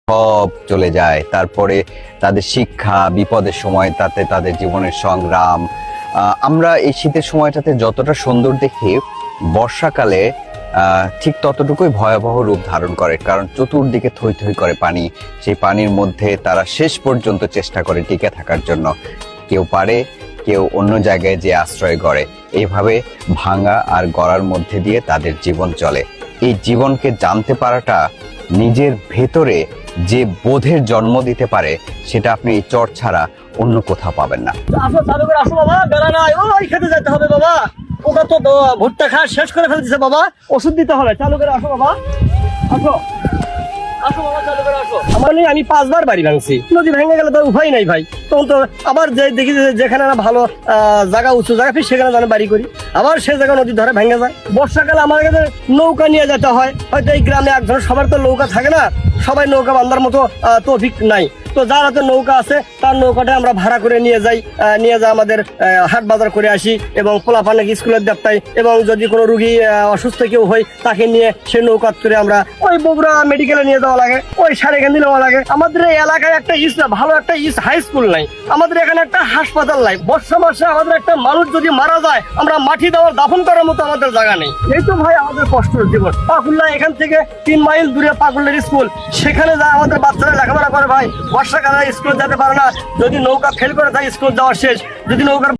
সব চলে যায়। তারপরে তাদের শিক্ষা বিপদের সময়, তাতে তাদের জীবনের সংগ্রাম। আমরা এই শীতের সময়টাতে যতটা সুন্দর দেখি, বর্ষাকালে ঠিক ততটুকুই ভয়াবহ রূপ ধারণ করে, কারণ চতুর্দিকে থই থই করে পানি। সেই পানির মধ্যে তারা শেষ পর্যন্ত চেষ্টা করে টিকে থাকার জন্য। কেউ পারে, কেউ অন্য জায়গায় যে আশ্রয় গড়ে। এইভাবে ভাঙা আর গড়ার মধ্যে দিয়ে তাদের জীবন চলে। এই জীবনকে জানতে পারাটা নিজের ভেতরে যে বোধের জন্ম দিতে পারে, সেটা আপনি এই চর ছাড়া অন্য কোথাও পাবেন না। আসো চালু করে আসো বাবা, বেড়া নাই, ওই খেতে যেতে হবে বাবা। ওটা তো ভুট্টা খাওয়া শেষ করে ফেলতেছে বাবা, ওষুধ দিতে হবে। চালু করে আসো বাবা, আসো আসো বাবা, চালু করে আসো। আমার নেই, আমি 5 বার বাড়ি ভাঙছি, নদী ভেঙে গেলে তো উপায় নাই ভাই। তখন তো আবার যে দেখি যেখানে না ভালো জায়গা, উঁচু জায়গা, ফির সেখানে যেন বাড়ি করি, আবার সে জায়গা নদী ধরে ভেঙে যায়। বর্ষাকালে আমার কাছে নৌকা নিয়ে যেতে হয়। হয়তো এই গ্রামে একজন, সবার তো নৌকা থাকে না, সবাই নৌকা বান্ধার মতো তৌফিক নাই। তো যার হাতে নৌকা আছে তার নৌকাটা আমরা ভাড়া করে নিয়ে যাই আমাদের হাট বাজার করে আসি, এবং পোলাপানকে স্কুলের দেবতাই, এবং যদি কোনো রুগী অসুস্থ কেউ হয় তাকে নিয়ে সে নৌকা করে আমরা ওই বগুড়া মেডিকেলে নিয়ে যাওয়া লাগে, ওই সারেগান্ধি নেওয়া লাগে। আমাদের এই এলাকায় একটা ভালো একটা হাই স্কুল নাই, আমাদের এখানে একটা হাসপাতাল নাই। বর্ষা মাসে আমাদের একটা মানুষ যদি মারা যায়, আমরা মাটি দেওয়ার দাফন করার মতো আমাদের জায়গা নেই। এই তো ভাই আমাদের কষ্টের জীবন। পাকুল্লা এখান থেকে 3 মাইল দূরে পাকুল্লার স্কুল, সেখানে যায় আমাদের বাচ্চারা লেখাপড়া করে ভাই। বর্ষাকালে স্কুল যেতে পারে না, যদি নৌকা ফেল করে তাই স্কুল যাওয়া শেষ। যদি নৌকার